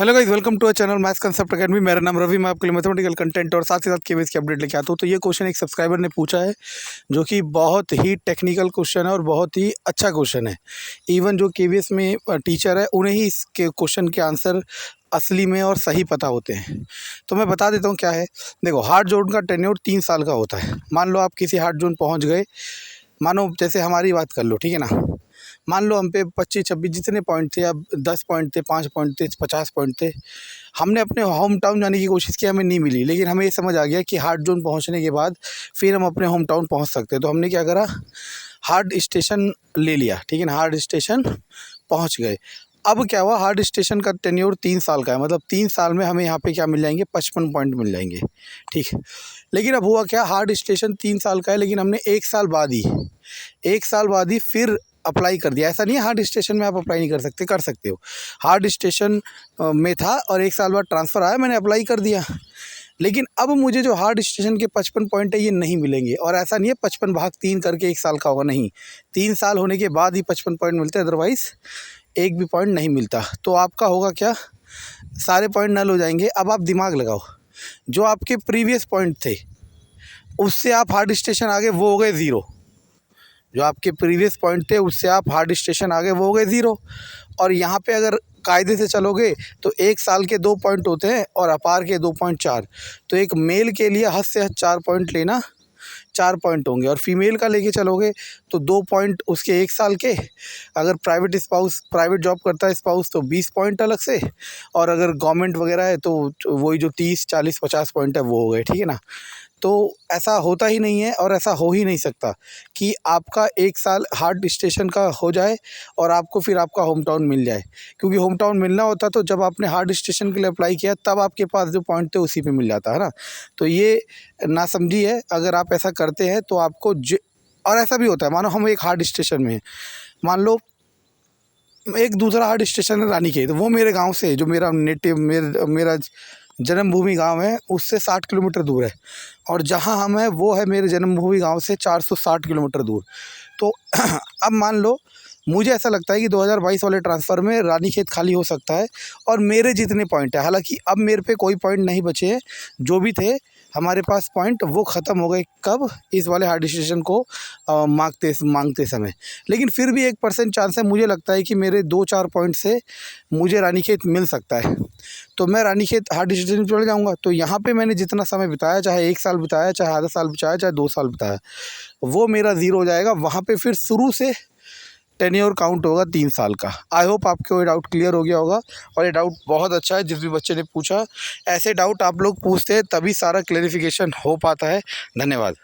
Hello guys, welcome to a channel maths concept academy. मेरा नाम रवि, मैं आपके लिए मैथमेटिकल कंटेंट और साथ ही साथ केवीएस की अपडेट लेके आता हूँ। तो ये क्वेश्चन एक सब्सक्राइबर ने पूछा है जो कि बहुत ही टेक्निकल क्वेश्चन है और बहुत ही अच्छा क्वेश्चन है। इवन जो केवीएस में टीचर है उन्हें ही इस क्वेश्चन के आंसर असली में और सही पता होते हैं। तो मैं बता देता हूँ क्या है। देखो, हार्ड जोन का टेन्योर 3 साल का होता है। मान लो आप किसी हार्ड जोन पहुँच गए, मानो जैसे हमारी बात कर लो, ठीक है ना। मान लो हम पे 25-26 जितने पॉइंट थे, अब 10 पॉइंट थे, 5 पॉइंट थे, 50 पॉइंट थे। हमने अपने होम टाउन जाने की कोशिश की, हमें नहीं मिली, लेकिन हमें ये समझ आ गया कि हार्ड जोन पहुंचने के बाद फिर हम अपने होम टाउन पहुंच सकते हैं। तो हमने क्या करा, हार्ड स्टेशन ले लिया, ठीक है ना। हार्ड स्टेशन पहुंच गए। अब क्या हुआ, हार्ड स्टेशन का टेन्योर 3 साल का है, मतलब 3 साल में हमें यहाँ पे क्या मिल जाएंगे, 55 पॉइंट मिल जाएंगे, ठीक है। लेकिन अब हुआ क्या, हार्ड स्टेशन 3 साल का है, लेकिन हमने 1 साल बाद ही फिर अप्लाई कर दिया। ऐसा नहीं है हार्ड स्टेशन में आप अप्लाई नहीं कर सकते, कर सकते हो। हार्ड स्टेशन में था और 1 साल बाद ट्रांसफ़र आया, मैंने अप्लाई कर दिया। लेकिन अब मुझे जो हार्ड स्टेशन के 55 पॉइंट है ये नहीं मिलेंगे। और ऐसा नहीं है 55 भाग 3 करके 1 साल का होगा, नहीं, 3 साल होने के बाद ही 55 पॉइंट मिलते हैं, अदरवाइज़ एक भी पॉइंट नहीं मिलता। तो आपका होगा क्या, सारे पॉइंट नल हो जाएंगे। अब आप दिमाग लगाओ, जो आपके प्रीवियस पॉइंट थे उससे आप हार्ड स्टेशन आगे, वो हो गए ज़ीरो। जो आपके प्रीवियस पॉइंट थे उससे आप हार्ड स्टेशन आगे, वो हो गए ज़ीरो। और यहाँ पे अगर कायदे से चलोगे तो 1 साल के 2 पॉइंट होते हैं और अपार के 2.4। तो एक मेल के लिए हद से हद 4 पॉइंट लेना, 4 पॉइंट होंगे। और फीमेल का लेके चलोगे तो 2 पॉइंट उसके 1 साल के। अगर प्राइवेट जॉब करता है स्पाउस तो 20 पॉइंट अलग से। और अगर गवर्नमेंट वगैरह है तो वही जो 30, 40, 50 पॉइंट है वो हो गए, ठीक है ना। तो ऐसा होता ही नहीं है और ऐसा हो ही नहीं सकता कि आपका 1 साल हार्ड स्टेशन का हो जाए और आपको फिर आपका होम टाउन मिल जाए। क्योंकि होम टाउन मिलना होता तो जब आपने हार्ड स्टेशन के लिए अप्लाई किया तब आपके पास जो पॉइंट थे उसी पे मिल जाता है ना। तो ये नासमझी है। अगर आप ऐसा करते हैं तो आपको और ऐसा भी होता है, मानो हम एक हार्ड स्टेशन में हैं, मान लो एक दूसरा हार्ड स्टेशन है रानीखेत, वो मेरे गांव से, जो मेरा नेटिव मेरा जन्मभूमि गांव है, उससे 60 किलोमीटर दूर है। और जहां हम हैं वो है मेरे जन्मभूमि गांव से 460 किलोमीटर दूर। तो अब मान लो मुझे ऐसा लगता है कि 2022 वाले ट्रांसफ़र में रानीखेत खाली हो सकता है और मेरे जितने पॉइंट है, हालांकि अब मेरे पे कोई पॉइंट नहीं बचे हैं, जो भी थे हमारे पास पॉइंट वो ख़त्म हो गए। कब, इस वाले हार्ड स्टेशन को मांगते समय। लेकिन फिर भी 1% चांस है, मुझे लगता है कि मेरे 2-4 पॉइंट से मुझे रानीखेत मिल सकता है। तो मैं रानीखेत हार्ड स्टेशन चले जाऊँगा। तो यहाँ पे मैंने जितना समय बिताया, चाहे 1 साल बिताया, चाहे आधा साल बिताया, चाहे 2 साल बिताया, वो मेरा ज़ीरो हो जाएगा। वहाँ पे फिर शुरू से टेन्योर काउंट होगा 3 साल का। आई होप आपको ये डाउट क्लियर हो गया होगा। और ये डाउट बहुत अच्छा है जिस भी बच्चे ने पूछा। ऐसे डाउट आप लोग पूछते हैं तभी सारा क्लेरिफिकेशन हो पाता है। धन्यवाद।